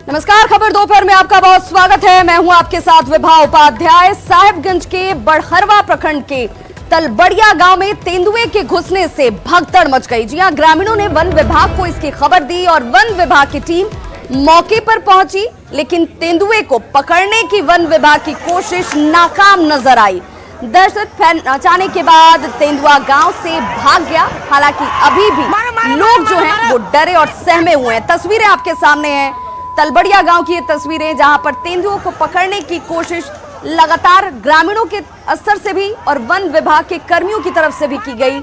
नमस्कार, खबर दोपहर में आपका बहुत स्वागत है। मैं हूं आपके साथ विभा उपाध्याय। साहिबगंज के बड़हरवा प्रखंड के तलबड़िया गांव में तेंदुए के घुसने से भगदड़ मच गई। जी हां, ग्रामीणों ने वन विभाग को इसकी खबर दी और वन विभाग की टीम मौके पर पहुंची, लेकिन तेंदुए को पकड़ने की वन विभाग की कोशिश नाकाम नजर आई। दहशत फैलाने के बाद तेंदुआ गांव से भाग गया। हालांकि अभी भी लोग जो हैं वो डरे और सहमे हुए हैं। तस्वीरें आपके सामने हैं, तलबड़िया गांव की ये तस्वीरें, जहां पर तेंदुओं को पकड़ने की कोशिश लगातार ग्रामीणों के स्तर से भी और वन विभाग के कर्मियों की तरफ से भी की गई,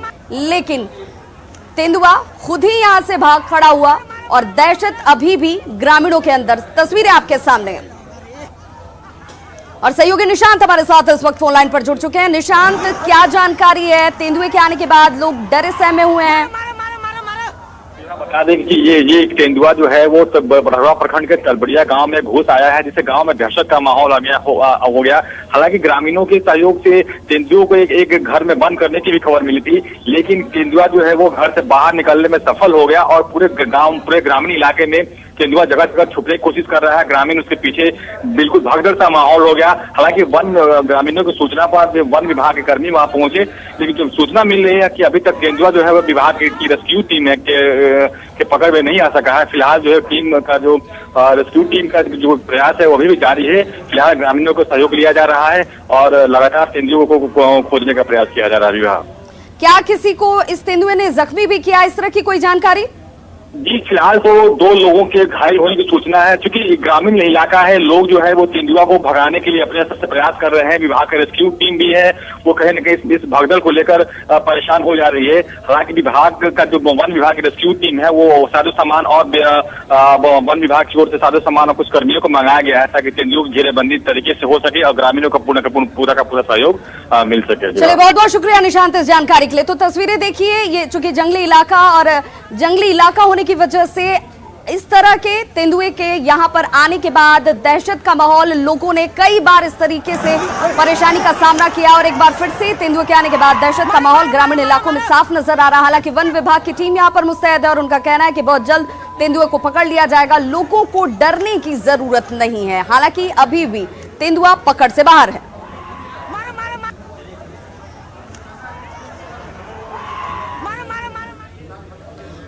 लेकिन तेंदुआ खुद ही यहां से भाग खड़ा हुआ और दहशत अभी भी ग्रामीणों के अंदर। तस्वीरें आपके सामने हैं और सहयोगी निशांत हमारे साथ इस वक्त फोन लाइन पर जुड़ चुके हैं। निशांत, क्या जानकारी है? तेंदुए के आने के बाद लोग डरे सहमे हुए हैं। बता दें कि ये एक तेंदुआ जो है वो बड़हरवा प्रखंड के तलबड़िया गांव में घुस आया है, जिससे गांव में दहशत का माहौल हो गया। हालांकि ग्रामीणों के सहयोग से तेंदुओं को एक घर में बंद करने की भी खबर मिली थी, लेकिन तेंदुआ जो है वो घर से बाहर निकलने में सफल हो गया और पूरे ग्रामीण इलाके में तेंदुआ जगह जगह छुपने की कोशिश कर रहा है। ग्रामीण उसके पीछे बिल्कुल भगदड़ सा माहौल हो गया। हालांकि ग्रामीणों की सूचना पर वन विभाग के कर्मी वहां पहुंचे, लेकिन जो सूचना मिल रही है कि अभी तक तेंदुआ जो है वो विभाग की रेस्क्यू टीम है के पकड़ में नहीं आ सका है। फिलहाल जो है टीम का जो रेस्क्यू टीम का जो प्रयास है वो अभी भी जारी है। फिलहाल ग्रामीणों को सहयोग लिया जा रहा है और लगातार तेंदुओं को खोजने का प्रयास किया जा रहा है। क्या किसी को इस तेंदुए ने जख्मी भी किया, इस तरह की कोई जानकारी? जी, फिलहाल तो 2 लोगों के घायल होने की सूचना है। क्योंकि ग्रामीण इलाका है, लोग जो है वो तेंदुआ को भगाने के लिए अपने सबसे प्रयास कर रहे हैं। विभाग का रेस्क्यू टीम भी है, वो कहीं न कहीं इस भगदड़ को लेकर परेशान हो जा रही है। हालांकि विभाग का जो वन विभाग की रेस्क्यू टीम है वो साजो सामान और वन विभाग की ओर से साजो सामान और कुछ कर्मियों को मंगाया गया है, ताकि तेंदुओं की घेरेबंदी तरीके से हो सके और ग्रामीणों को पूरा का पूरा सहयोग मिल सके। चलिए, बहुत बहुत शुक्रिया निशांत इस जानकारी के लिए। तो तस्वीरें देखिए, ये चूंकि जंगली इलाका होने की वजह से इस तरह के तेंदुए के यहां पर आने के बाद दहशत का माहौल, लोगों ने कई बार इस तरीके से परेशानी का सामना किया और एक बार फिर से तेंदुए के आने के बाद दहशत का माहौल ग्रामीण इलाकों में साफ नजर आ रहा। हालांकि वन विभाग की टीम यहां पर मुस्तैद है और उनका कहना है कि बहुत जल्द तेंदुए को पकड़ लिया जाएगा। लोगों को डरने की जरूरत नहीं है। हालांकि अभी भी तेंदुआ पकड़ से बाहर है।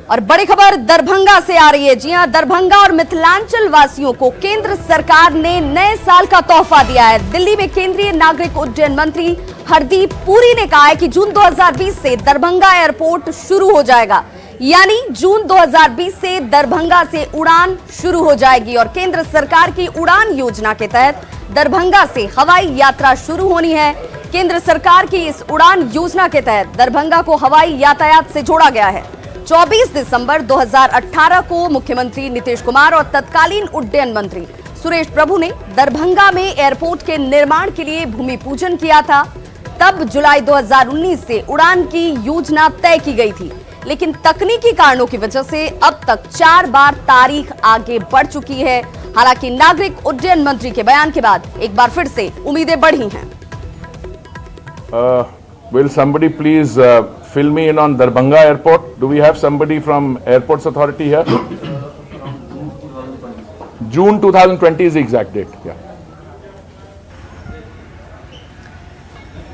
और बड़ी खबर दरभंगा से आ रही है। जी हां, दरभंगा और मिथिलांचल वासियों को केंद्र सरकार ने नए साल का तोहफा दिया है। दिल्ली में केंद्रीय नागरिक उड्डयन मंत्री हरदीप पुरी ने कहा है कि जून 2020 से दरभंगा एयरपोर्ट शुरू हो जाएगा। यानी जून 2020 से दरभंगा से उड़ान शुरू हो जाएगी और केंद्र सरकार की उड़ान योजना के तहत दरभंगा से हवाई यात्रा शुरू होनी है। केंद्र सरकार की इस उड़ान योजना के तहत दरभंगा को हवाई यातायात से जोड़ा गया है। 24 दिसंबर 2018 को मुख्यमंत्री नीतीश कुमार और तत्कालीन उड्डयन मंत्री सुरेश प्रभु ने दरभंगा में एयरपोर्ट के निर्माण के लिए भूमि पूजन किया था। तब जुलाई 2019 से उड़ान की योजना तय की गई थी, लेकिन तकनीकी कारणों की वजह से अब तक 4 बार तारीख आगे बढ़ चुकी है। हालांकि नागरिक उड्डयन मंत्री के बयान के बाद एक बार फिर से उम्मीदें बढ़ी हैं। Will somebody please fill me in on Darbhanga Airport? Do we have somebody from Airports Authority here? June 2020 is the exact date. Yeah.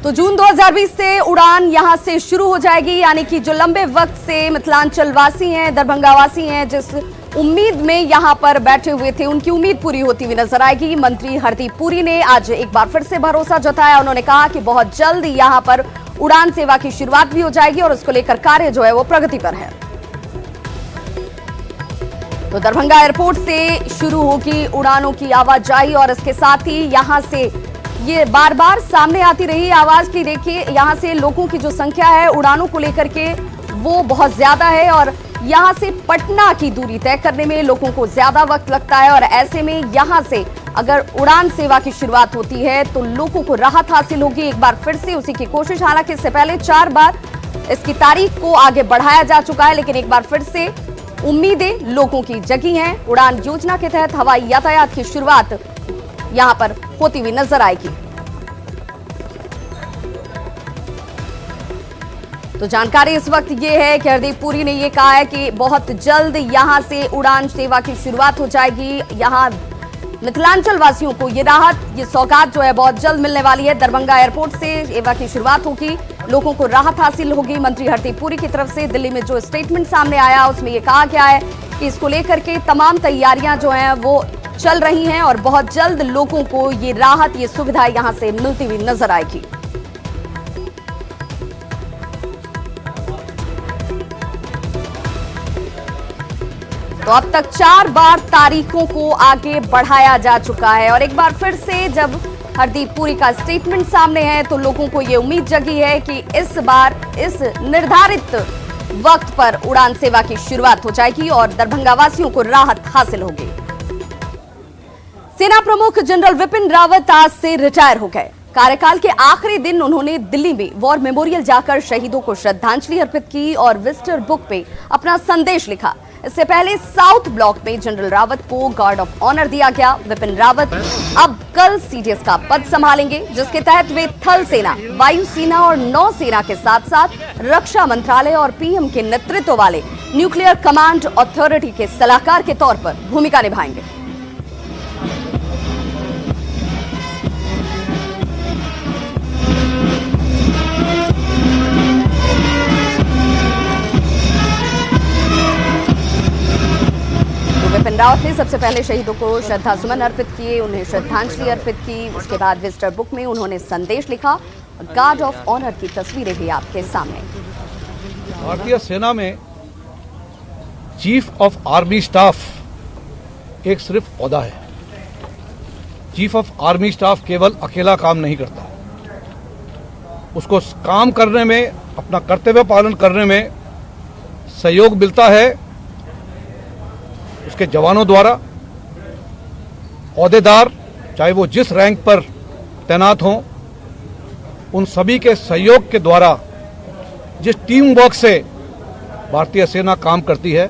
तो जून 2020 से उड़ान यहां से शुरू हो जाएगी। यानी कि जो लंबे वक्त से मिथिलांचल वासी हैं, दरभंगा वासी हैं, जिस उम्मीद में यहां पर बैठे हुए थे, उनकी उम्मीद पूरी होती हुई नजर आएगी। मंत्री हरदीप पुरी ने आज एक बार फिर से भरोसा जताया। उन्होंने कहा कि बहुत जल्द यहां पर उड़ान सेवा की शुरुआत भी हो जाएगी और उसको लेकर कार्य जो है वो प्रगति पर है। तो दरभंगा एयरपोर्ट से शुरू होगी उड़ानों की आवाजाही और इसके साथ ही यहां से ये बार बार सामने आती रही आवाज की, देखिए यहां से लोगों की जो संख्या है उड़ानों को लेकर के वो बहुत ज्यादा है और यहां से पटना की दूरी तय करने में लोगों को ज्यादा वक्त लगता है और ऐसे में यहां से अगर उड़ान सेवा की शुरुआत होती है तो लोगों को राहत हासिल होगी। एक बार फिर से उसी की कोशिश, हालांकि इससे पहले 4 बार इसकी तारीख को आगे बढ़ाया जा चुका है, लेकिन एक बार फिर से उम्मीदें लोगों की जगी हैं। उड़ान योजना के तहत हवाई यातायात की शुरुआत यहां पर होती हुई नजर आएगी। तो जानकारी इस वक्त ये है कि हरदीप पुरी ने ये कहा है कि बहुत जल्द यहां से उड़ान सेवा की शुरुआत हो जाएगी। यहां मिथिलांचल वासियों को ये राहत, ये सौगात जो है बहुत जल्द मिलने वाली है। दरभंगा एयरपोर्ट से सेवा की शुरुआत होगी, लोगों को राहत हासिल होगी। मंत्री हरदीप पुरी की तरफ से दिल्ली में जो स्टेटमेंट सामने आया उसमें ये कहा गया है कि इसको लेकर के तमाम तैयारियां जो हैं वो चल रही हैं और बहुत जल्द लोगों को ये राहत, ये सुविधा यहां से मिलती हुई नजर आएगी। तो अब तक 4 बार तारीखों को आगे बढ़ाया जा चुका है और एक बार फिर से जब हरदीप पुरी का स्टेटमेंट सामने है तो लोगों को यह उम्मीद जगी है कि इस बार इस निर्धारित वक्त पर उड़ान सेवा की शुरुआत हो जाएगी और दरभंगा वासियों को राहत हासिल होगी। सेना प्रमुख जनरल विपिन रावत आज से रिटायर हो गए। कार्यकाल के आखिरी दिन उन्होंने दिल्ली में वॉर मेमोरियल जाकर शहीदों को श्रद्धांजलि अर्पित की और विजिटर बुक पे अपना संदेश लिखा। इससे पहले साउथ ब्लॉक में जनरल रावत को गार्ड ऑफ ऑनर दिया गया। विपिन रावत अब कल सीडीएस का पद संभालेंगे, जिसके तहत वे थल सेना, वायु सेना और नौसेना के साथ साथ रक्षा मंत्रालय और पीएम के नेतृत्व वाले न्यूक्लियर कमांड अथॉरिटी के सलाहकार के तौर पर भूमिका निभाएंगे। विपिन रावत ने सबसे पहले शहीदों को श्रद्धासुमन अर्पित किए, उन्हें श्रद्धांजलि अर्पित की। उसके बाद विजिटर बुक में उन्होंने संदेश लिखा। गार्ड ऑफ ऑनर की तस्वीरें भी आपके सामने। भारतीय सेना में चीफ ऑफ आर्मी स्टाफ एक सिर्फ ओहदा है। चीफ ऑफ आर्मी स्टाफ केवल अकेला काम नहीं करता, उसको काम करने में, अपना कर्तव्य पालन करने में सहयोग मिलता है उसके जवानों द्वारा। ओहदेदार चाहे वो जिस रैंक पर तैनात हों, उन सभी के सहयोग के द्वारा, जिस टीम वर्क से भारतीय सेना काम करती है,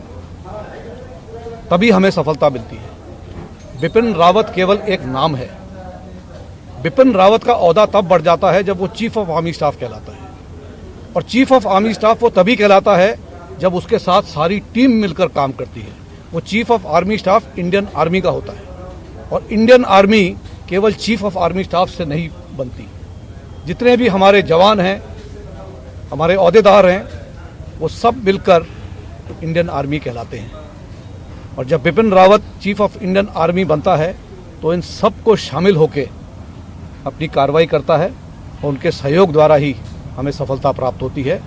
तभी हमें सफलता मिलती है। विपिन रावत केवल एक नाम है। विपिन रावत का ओहदा तब बढ़ जाता है जब वो चीफ ऑफ आर्मी स्टाफ कहलाता है, और चीफ ऑफ आर्मी स्टाफ वो तभी कहलाता है जब उसके साथ सारी टीम मिलकर काम करती है। वो chief of army staff Indian army का होता है, और इंडियन आर्मी केवल चीफ ऑफ आर्मी स्टाफ से नहीं बनती। जितने भी हमारे जवान हैं, हमारे ओहदेदार हैं, वो सब मिलकर इंडियन आर्मी कहलाते हैं। और जब Vipin Rawat chief of Indian army बनता है तो इन सबको शामिल होकर अपनी कार्रवाई करता है और उनके सहयोग द्वारा ही हमें सफलता प्राप्त होती है।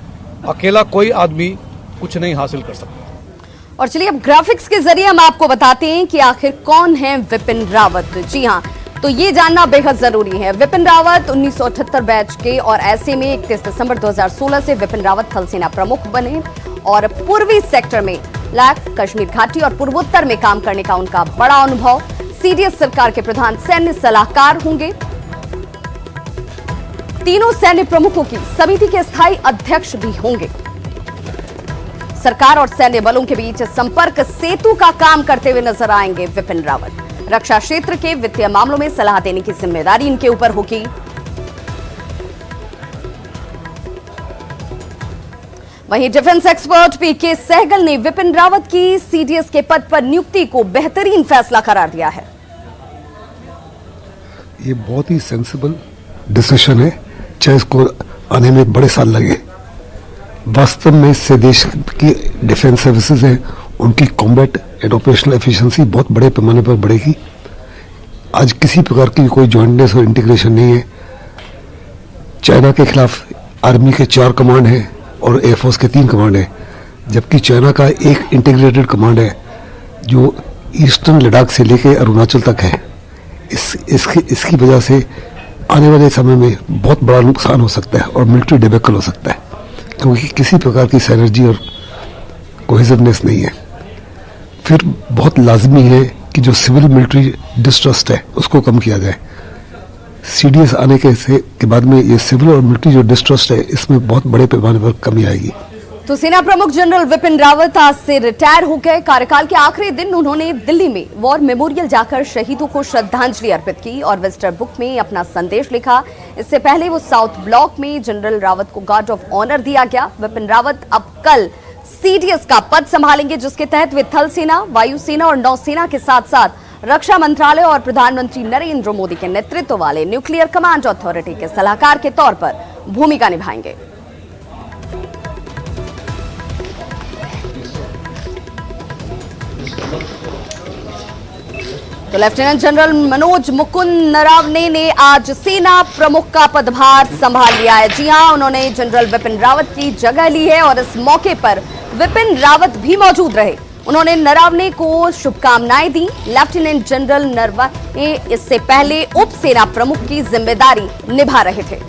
अकेला कोई आदमी कुछ नहीं हासिल कर सकता। और चलिए अब ग्राफिक्स के जरिए हम आपको बताते हैं कि आखिर कौन है विपिन रावत। जी हां, तो ये जानना बेहद जरूरी है। विपिन रावत 1978 बैच के और ऐसे में 31 दिसंबर 2016 से विपिन रावत थल सेना प्रमुख बने और पूर्वी सेक्टर में लद्दाख, कश्मीर घाटी और पूर्वोत्तर में काम करने का उनका बड़ा अनुभव। सीडीएस सरकार के प्रधान सैन्य सलाहकार होंगे। तीनों सैन्य प्रमुखों की समिति के स्थायी अध्यक्ष भी होंगे। सरकार और सैन्य बलों के बीच संपर्क सेतु का काम करते हुए नजर आएंगे विपिन रावत। रक्षा क्षेत्र के वित्तीय मामलों में सलाह देने की जिम्मेदारी इनके ऊपर होगी। वहीं डिफेंस एक्सपर्ट पीके सहगल ने विपिन रावत की सीडीएस के पद पर नियुक्ति को बेहतरीन फैसला करार दिया है। ये बहुत ही सेंसिबल डिसीजन है, चाहे इसको आने में बड़े साल लगे। वास्तव में इससे देश की डिफेंस सर्विसेज है, उनकी कॉम्बैट एंड ऑपरेशनल एफिशिएंसी बहुत बड़े पैमाने पर बढ़ेगी। आज किसी प्रकार की कोई जॉइंटनेस और इंटीग्रेशन नहीं है। चाइना के खिलाफ आर्मी के 4 कमांड हैं और एयरफोर्स के 3 कमांड हैं, जबकि चाइना का एक इंटीग्रेटेड कमांड है जो ईस्टर्न लद्दाख से लेकर अरुणाचल तक है। इसकी वजह से आने वाले समय में बहुत बड़ा नुकसान हो सकता है और मिलिट्री डिबेकल हो सकता है, क्योंकि किसी प्रकार की सिनर्जी और कोहेसिवनेस नहीं है। फिर बहुत लाजमी है कि जो सिविल मिलिट्री डिस्ट्रस्ट है उसको कम किया जाए। सीडीएस आने के बाद में ये सिविल और मिलिट्री जो डिस्ट्रस्ट है, इसमें बहुत बड़े पैमाने पर कमी आएगी। तो सेना प्रमुख जनरल विपिन रावत आज से रिटायर हो गए। कार्यकाल के आखिरी दिन उन्होंने दिल्ली में वॉर मेमोरियल जाकर शहीदों को श्रद्धांजलि अर्पित की और विजिटर बुक में अपना संदेश लिखा। इससे पहले वो साउथ ब्लॉक में जनरल रावत को गार्ड ऑफ ऑनर दिया गया। विपिन रावत अब कल सीडीएस का पद संभालेंगे, जिसके तहत वे थल सेना, वायुसेना और नौसेना के साथ साथ रक्षा मंत्रालय और प्रधानमंत्री नरेंद्र मोदी के नेतृत्व वाले न्यूक्लियर कमांड अथॉरिटी के सलाहकार के तौर पर भूमिका निभाएंगे। तो लेफ्टिनेंट जनरल मनोज मुकुंद नरावने ने आज सेना प्रमुख का पदभार संभाल लिया है। जी हां, उन्होंने जनरल विपिन रावत की जगह ली है और इस मौके पर विपिन रावत भी मौजूद रहे। उन्होंने नरावने को शुभकामनाएं दी। लेफ्टिनेंट जनरल नरवणे इससे पहले उप सेना प्रमुख की जिम्मेदारी निभा रहे थे।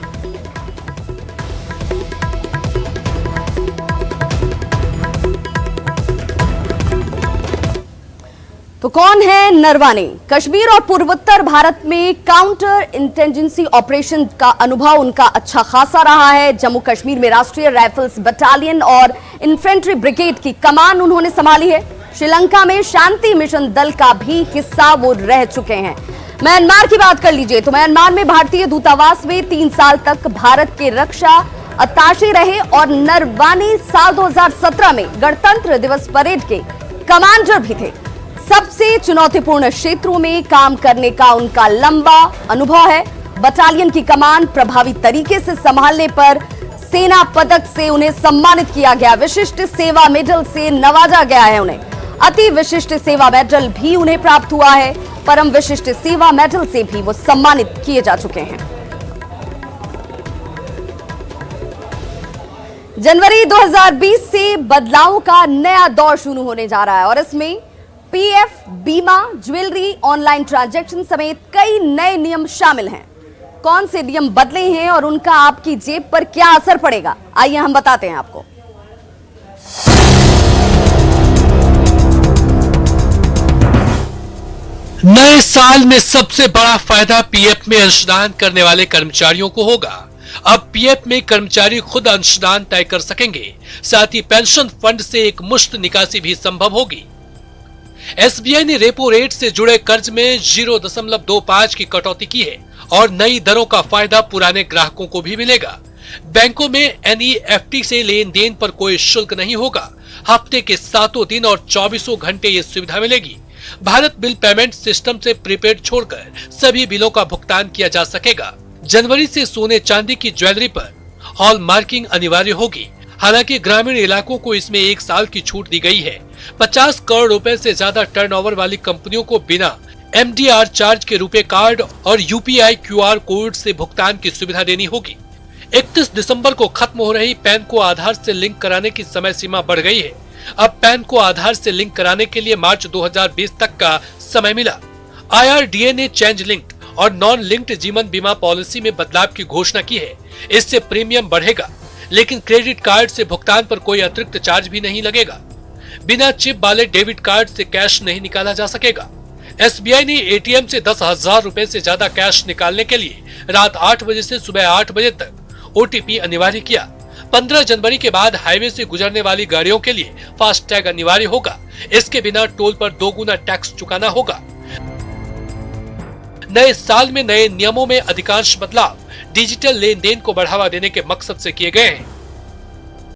तो कौन है नरवाने? कश्मीर और पूर्वोत्तर भारत में काउंटर इंटेलिजेंसी ऑपरेशन का अनुभव उनका अच्छा खासा रहा है। जम्मू कश्मीर में राष्ट्रीय राइफल्स बटालियन और इन्फेंट्री ब्रिगेड की कमान उन्होंने संभाली है। श्रीलंका में शांति मिशन दल का भी हिस्सा वो रह चुके हैं। म्यांमार की बात कर लीजिए तो म्यांमार में भारतीय दूतावास में 3 साल तक भारत के रक्षा अत्ताशे रहे और नरवाने साल 2017 में गणतंत्र दिवस परेड के कमांडर भी थे। सबसे चुनौतीपूर्ण क्षेत्रों में काम करने का उनका लंबा अनुभव है। बटालियन की कमान प्रभावी तरीके से संभालने पर सेना पदक से उन्हें सम्मानित किया गया। विशिष्ट सेवा मेडल से नवाजा गया है उन्हें। अति विशिष्ट सेवा मेडल भी उन्हें प्राप्त हुआ है। परम विशिष्ट सेवा मेडल से भी वो सम्मानित किए जा चुके हैं। जनवरी 2020 से बदलाव का नया दौर शुरू होने जा रहा है और इसमें पीएफ, बीमा, ज्वेलरी, ऑनलाइन ट्रांजैक्शन समेत कई नए नियम शामिल हैं। कौन से नियम बदले हैं और उनका आपकी जेब पर क्या असर पड़ेगा, आइए हम बताते हैं आपको। नए साल में सबसे बड़ा फायदा पीएफ में अंशदान करने वाले कर्मचारियों को होगा। अब पीएफ में कर्मचारी खुद अंशदान तय कर सकेंगे। साथ ही पेंशन फंड से एक मुश्त निकासी भी संभव होगी। एसबीआई ने रेपो रेट से जुड़े कर्ज में 0.25 की कटौती की है और नई दरों का फायदा पुराने ग्राहकों को भी मिलेगा। बैंकों में एनईएफटी से लेन देन पर कोई शुल्क नहीं होगा। हफ्ते के 7 दिन और 24 घंटे ये सुविधा मिलेगी। भारत बिल पेमेंट सिस्टम से प्रीपेड छोड़कर सभी बिलों का भुगतान किया जा सकेगा। जनवरी से सोने चांदी की ज्वेलरी पर हॉल मार्किंग अनिवार्य होगी। हालांकि ग्रामीण इलाकों को इसमें 1 साल की छूट दी गई है। 50 करोड़ रुपए से ज्यादा टर्नओवर वाली कंपनियों को बिना एमडीआर चार्ज के रुपए कार्ड और यूपीआई क्यूआर कोड से भुगतान की सुविधा देनी होगी। 31 दिसंबर को खत्म हो रही पैन को आधार से लिंक कराने की समय सीमा बढ़ गई है। अब पैन को आधार से लिंक कराने के लिए मार्च 2020 तक का समय मिला। आईआरडीए ने चेंज लिंक्ड और नॉन लिंक्ड जीवन बीमा पॉलिसी में बदलाव की घोषणा की है। इससे प्रीमियम बढ़ेगा, लेकिन क्रेडिट कार्ड से भुगतान पर कोई अतिरिक्त चार्ज भी नहीं लगेगा। बिना चिप वाले डेबिट कार्ड से कैश नहीं निकाला जा सकेगा। एसबीआई ने एटीएम से 10,000 रुपए से ज्यादा कैश निकालने के लिए रात 8 बजे से सुबह 8 बजे तक ओटीपी अनिवार्य किया। 15 जनवरी के बाद हाईवे से गुजरने वाली गाड़ियों के लिए फास्ट टैग अनिवार्य होगा। इसके बिना टोल पर 2 गुना टैक्स चुकाना होगा। नए साल में नए नियमों में अधिकांश बदलाव डिजिटल लेन देन को बढ़ावा देने के मकसद से किए गए हैं।